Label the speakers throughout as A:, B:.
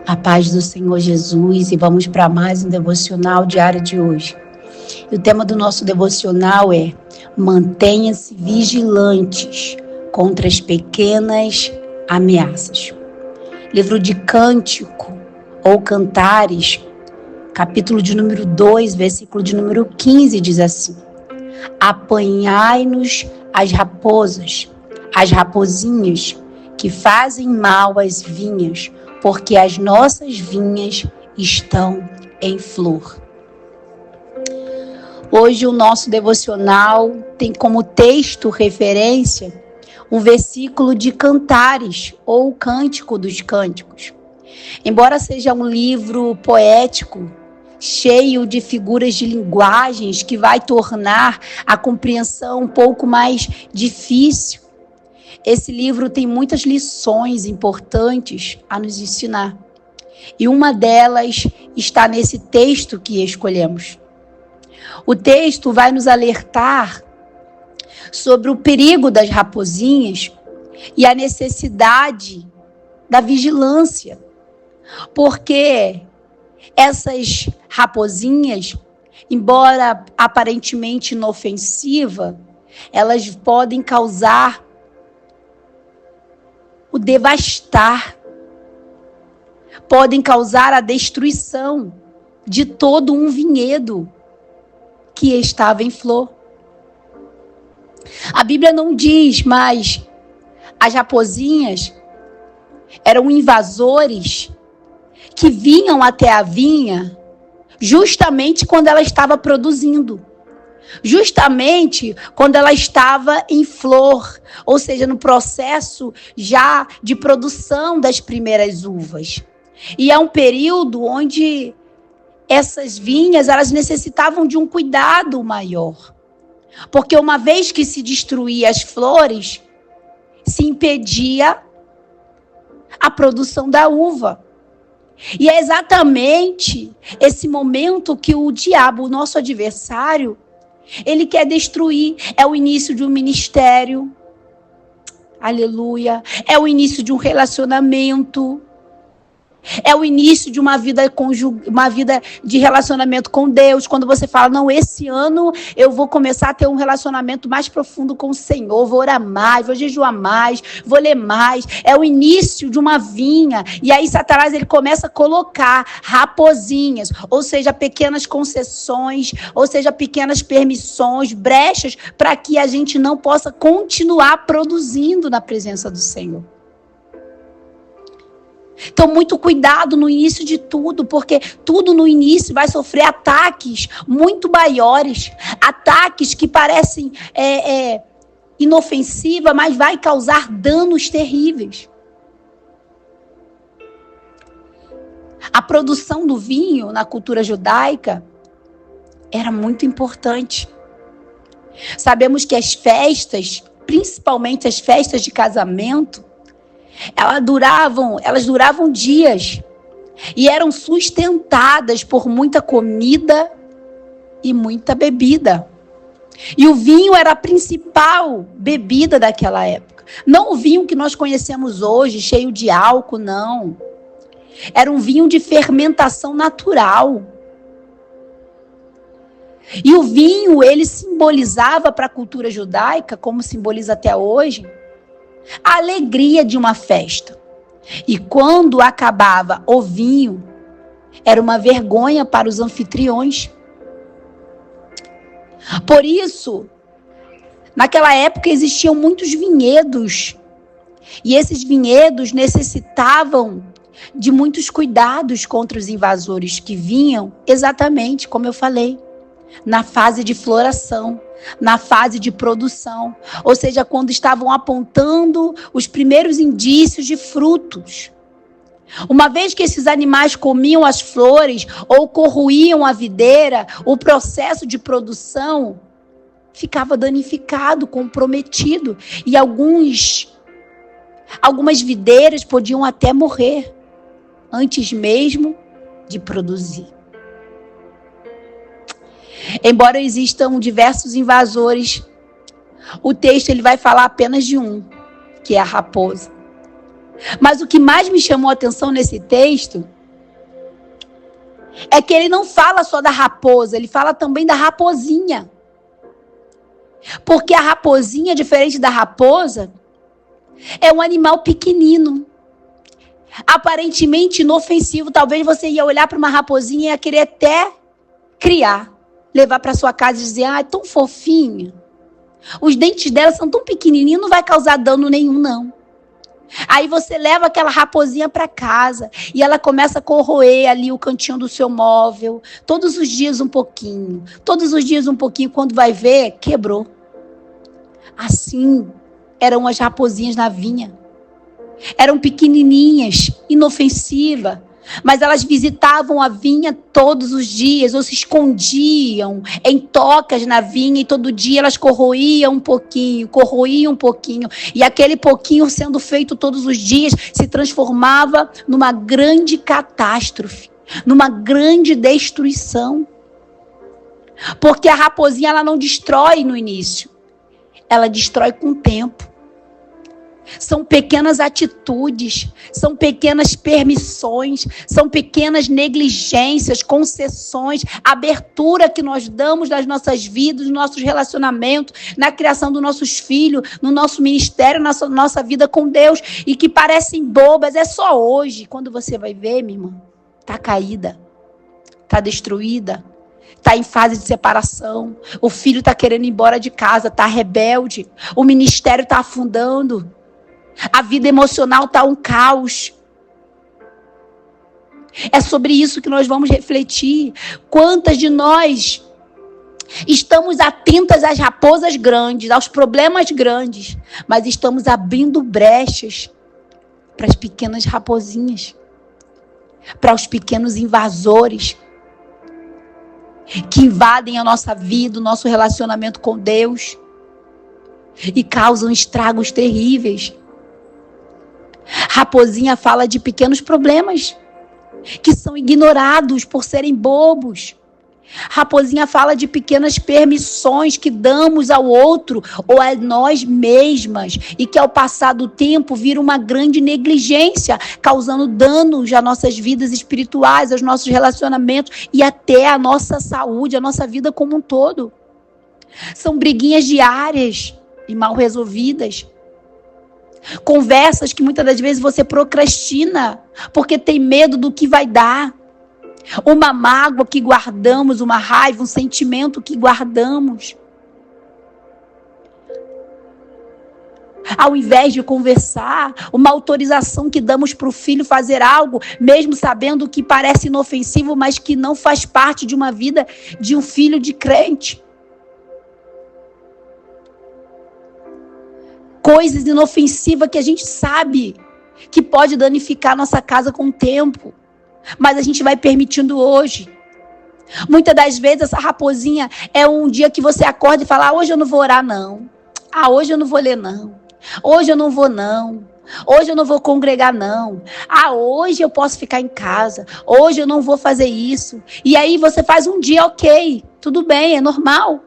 A: A paz do Senhor Jesus, e vamos para mais um devocional diário de hoje. E o tema do nosso devocional é: mantenha-se vigilantes contra as pequenas ameaças. Livro de Cântico ou Cantares, capítulo de número 2, versículo de número 15, diz assim: apanhai-nos as raposas, as rapozinhas que fazem mal às vinhas, porque as nossas vinhas estão em flor. Hoje o nosso devocional tem como texto referência um versículo de Cantares, ou Cântico dos Cânticos. Embora seja um livro poético, cheio de figuras de linguagens que vai tornar a compreensão um pouco mais difícil, esse livro tem muitas lições importantes a nos ensinar. E uma delas está nesse texto que escolhemos. O texto vai nos alertar sobre o perigo das raposinhas e a necessidade da vigilância. Porque essas raposinhas, embora aparentemente inofensivas, elas podem causar o devastar, podem causar a destruição de todo um vinhedo que estava em flor. A Bíblia não diz, mas as raposinhas eram invasores que vinham até a vinha justamente quando ela estava produzindo. Justamente quando ela estava em flor, ou seja, no processo já de produção das primeiras uvas. E é um período onde essas vinhas, elas necessitavam de um cuidado maior. Porque uma vez que se destruía as flores, se impedia a produção da uva. E é exatamente esse momento que o diabo, o nosso adversário, ele quer destruir. É o início de um ministério. Aleluia. É o início de um relacionamento. É o início de uma vida de relacionamento com Deus. Quando você fala, não, esse ano eu vou começar a ter um relacionamento mais profundo com o Senhor. Vou orar mais, vou jejuar mais, vou ler mais. É o início de uma vinha. E aí Satanás, ele começa a colocar raposinhas, ou seja, pequenas concessões, ou seja, pequenas permissões, brechas, para que a gente não possa continuar produzindo na presença do Senhor. Então, muito cuidado no início de tudo, porque tudo no início vai sofrer ataques muito maiores, ataques que parecem inofensivos, mas vai causar danos terríveis. A produção do vinho na cultura judaica era muito importante. Sabemos que as festas, principalmente as festas de casamento, elas duravam dias e eram sustentadas por muita comida e muita bebida. E o vinho era a principal bebida daquela época. Não o vinho que nós conhecemos hoje, cheio de álcool, não. Era um vinho de fermentação natural. E o vinho, ele simbolizava para a cultura judaica, como simboliza até hoje, a alegria de uma festa. E quando acabava o vinho, era uma vergonha para os anfitriões. Por isso, naquela época existiam muitos vinhedos. E esses vinhedos necessitavam de muitos cuidados contra os invasores que vinham, exatamente como eu falei, na fase de floração, na fase de produção, ou seja, quando estavam apontando os primeiros indícios de frutos. Uma vez que esses animais comiam as flores ou corroíam a videira, o processo de produção ficava danificado, comprometido, e algumas videiras podiam até morrer antes mesmo de produzir. Embora existam diversos invasores, o texto ele vai falar apenas de um, que é a raposa. Mas o que mais me chamou a atenção nesse texto é que ele não fala só da raposa, ele fala também da raposinha. Porque a raposinha, diferente da raposa, é um animal pequenino, aparentemente inofensivo. Talvez você ia olhar para uma raposinha e ia querer até criar, levar para sua casa e dizer, é tão fofinha. Os dentes dela são tão pequenininhos, não vai causar dano nenhum, não. Aí você leva aquela raposinha para casa e ela começa a corroer ali o cantinho do seu móvel. Todos os dias um pouquinho. Todos os dias um pouquinho. Quando vai ver, quebrou. Assim eram as raposinhas na vinha. Eram pequenininhas, inofensivas. Mas elas visitavam a vinha todos os dias, ou se escondiam em tocas na vinha, e todo dia elas corroíam um pouquinho. E aquele pouquinho sendo feito todos os dias se transformava numa grande catástrofe, numa grande destruição. Porque a raposinha, ela não destrói no início, ela destrói com o tempo. São pequenas atitudes, são pequenas permissões, são pequenas negligências, concessões, abertura que nós damos nas nossas vidas, nos nossos relacionamentos, na criação dos nossos filhos, no nosso ministério, na nossa vida com Deus, e que parecem bobas. É só hoje, quando você vai ver, minha irmã, está caída, está destruída, está em fase de separação, o filho está querendo ir embora de casa, está rebelde, o ministério está afundando. A vida emocional está um caos. É sobre isso que nós vamos refletir. Quantas de nós estamos atentas às raposas grandes, aos problemas grandes, mas estamos abrindo brechas para as pequenas raposinhas, para os pequenos invasores que invadem a nossa vida, o nosso relacionamento com Deus e causam estragos terríveis. Raposinha fala de pequenos problemas que são ignorados por serem bobos. Raposinha fala de pequenas permissões que damos ao outro ou a nós mesmas e que ao passar do tempo vira uma grande negligência, causando danos às nossas vidas espirituais, aos nossos relacionamentos e até à nossa saúde, à nossa vida como um todo. São briguinhas diárias e mal resolvidas. Conversas que muitas das vezes você procrastina porque tem medo do que vai dar. Uma mágoa que guardamos, uma raiva, um sentimento que guardamos. Ao invés de conversar, uma autorização que damos para o filho fazer algo, mesmo sabendo que parece inofensivo, mas que não faz parte de uma vida de um filho de crente. Coisas inofensivas que a gente sabe que pode danificar a nossa casa com o tempo. Mas a gente vai permitindo hoje. Muitas das vezes essa raposinha é um dia que você acorda e fala, hoje eu não vou orar não. Hoje eu não vou ler não. Hoje eu não vou não. Hoje eu não vou congregar não. Hoje eu posso ficar em casa. Hoje eu não vou fazer isso. E aí você faz um dia, ok, tudo bem, é normal.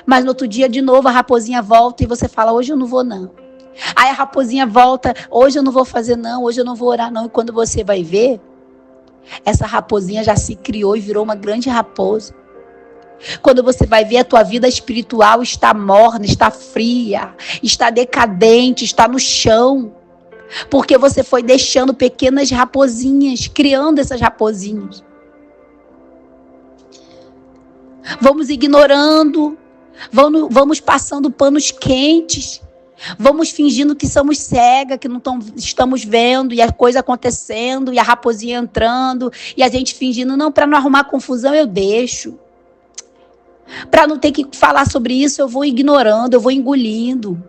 A: Mas no outro dia de novo a raposinha volta e você fala, hoje eu não vou não. Aí a raposinha volta, hoje eu não vou fazer não, hoje eu não vou orar não. E quando você vai ver, essa raposinha já se criou e virou uma grande raposa. Quando você vai ver, a tua vida espiritual está morna, está fria, está decadente, está no chão. Porque você foi deixando pequenas raposinhas, criando essas raposinhas. Vamos ignorando, vamos passando panos quentes. Vamos fingindo que somos cegas, que não estamos vendo, e a coisa acontecendo, e a raposinha entrando, e a gente fingindo, não, para não arrumar confusão eu deixo. Para não ter que falar sobre isso, eu vou ignorando, eu vou engolindo.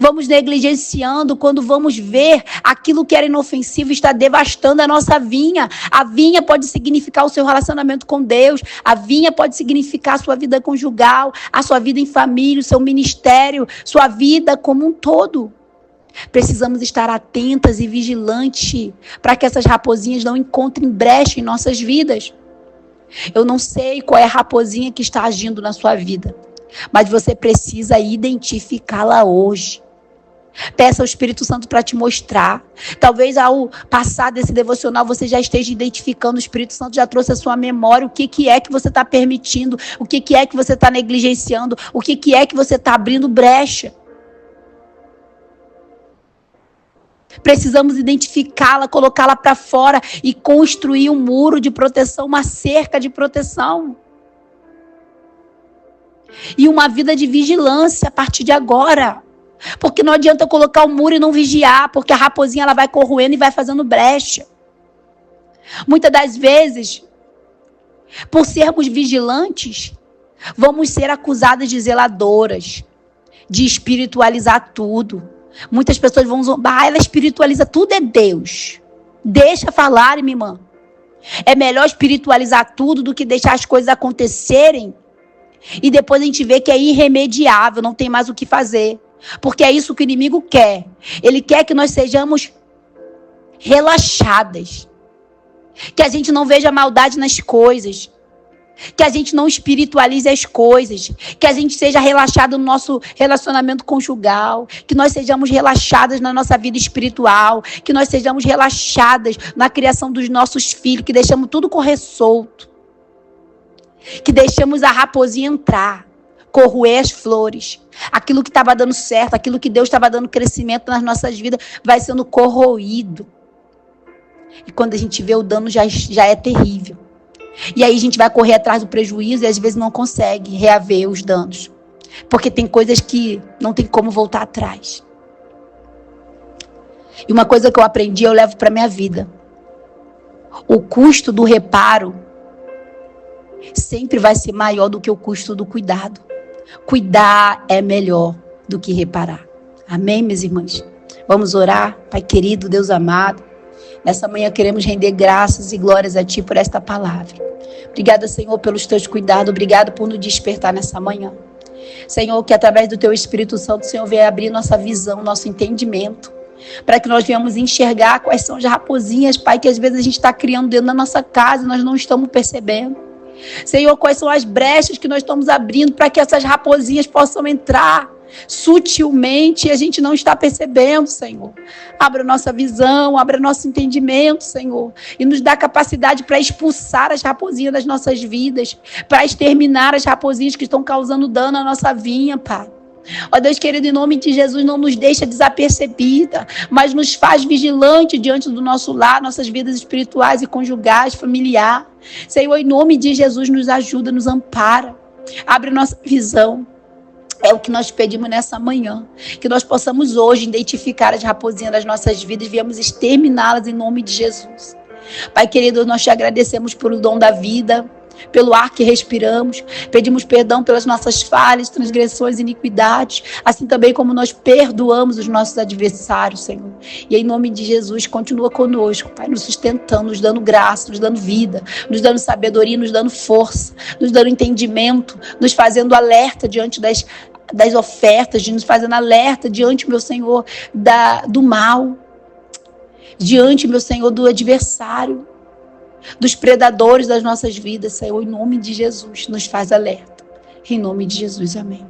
A: Vamos negligenciando quando vamos ver aquilo que era inofensivo está devastando a nossa vinha. A vinha pode significar o seu relacionamento com Deus. A vinha pode significar a sua vida conjugal, a sua vida em família, o seu ministério, sua vida como um todo. Precisamos estar atentas e vigilantes para que essas raposinhas não encontrem brecha em nossas vidas. Eu não sei qual é a raposinha que está agindo na sua vida, mas você precisa identificá-la hoje. Peça ao Espírito Santo para te mostrar. Talvez ao passar desse devocional você já esteja identificando, o Espírito Santo já trouxe à sua memória o que é que você está permitindo, o que é que você está negligenciando, o que é que você está abrindo brecha. Precisamos identificá-la, colocá-la para fora e construir um muro de proteção, uma cerca de proteção. E uma vida de vigilância a partir de agora. Porque não adianta colocar o muro e não vigiar, porque a raposinha ela vai corroendo e vai fazendo brecha. Muitas das vezes, por sermos vigilantes, vamos ser acusadas de zeladoras, de espiritualizar tudo. Muitas pessoas vão zombar, ela espiritualiza tudo, é Deus. Deixa falar, minha irmã. É melhor espiritualizar tudo do que deixar as coisas acontecerem e depois a gente vê que é irremediável, não tem mais o que fazer. Porque é isso que o inimigo quer. Ele quer que nós sejamos relaxadas. Que a gente não veja maldade nas coisas. Que a gente não espiritualize as coisas. Que a gente seja relaxado no nosso relacionamento conjugal. Que nós sejamos relaxadas na nossa vida espiritual. Que nós sejamos relaxadas na criação dos nossos filhos. Que deixamos tudo correr solto. Que deixemos a raposinha entrar. Corroer as flores. Aquilo que estava dando certo, aquilo que Deus estava dando crescimento nas nossas vidas, vai sendo corroído. E quando a gente vê, o dano já é terrível. E aí a gente vai correr atrás do prejuízo e às vezes não consegue reaver os danos. Porque tem coisas que não tem como voltar atrás. E uma coisa que eu aprendi, eu levo para minha vida. O custo do reparo sempre vai ser maior do que o custo do cuidado. Cuidar é melhor do que reparar. Amém, minhas irmãs? Vamos orar, Pai querido, Deus amado. Nessa manhã queremos render graças e glórias a Ti por esta palavra. Obrigada, Senhor, pelos Teus cuidados. Obrigado por nos despertar nessa manhã. Senhor, que através do Teu Espírito Santo, o Senhor venha abrir nossa visão, nosso entendimento, para que nós venhamos enxergar quais são as raposinhas, Pai, que às vezes a gente está criando dentro da nossa casa e nós não estamos percebendo. Senhor, quais são as brechas que nós estamos abrindo para que essas raposinhas possam entrar sutilmente e a gente não está percebendo, Senhor. Abra nossa visão, abra nosso entendimento, Senhor, e nos dá capacidade para expulsar as raposinhas das nossas vidas, para exterminar as raposinhas que estão causando dano à nossa vinha, Pai. Ó Deus querido, em nome de Jesus, não nos deixa desapercebida, mas nos faz vigilante diante do nosso lar, nossas vidas espirituais e conjugais, familiar. Senhor, em nome de Jesus, nos ajuda, nos ampara, abre nossa visão. É o que nós pedimos nessa manhã, que nós possamos hoje identificar as raposinhas das nossas vidas e viemos exterminá-las em nome de Jesus. Pai querido, nós te agradecemos pelo dom da vida, pelo ar que respiramos, pedimos perdão pelas nossas falhas, transgressões e iniquidades, assim também como nós perdoamos os nossos adversários, Senhor. E em nome de Jesus, continua conosco, Pai, nos sustentando, nos dando graça, nos dando vida, nos dando sabedoria, nos dando força, nos dando entendimento, nos fazendo alerta diante das ofertas, nos fazendo alerta diante, meu Senhor, do mal, diante, meu Senhor, do adversário, dos predadores das nossas vidas, Senhor, em nome de Jesus, nos faz alerta. Em nome de Jesus, amém.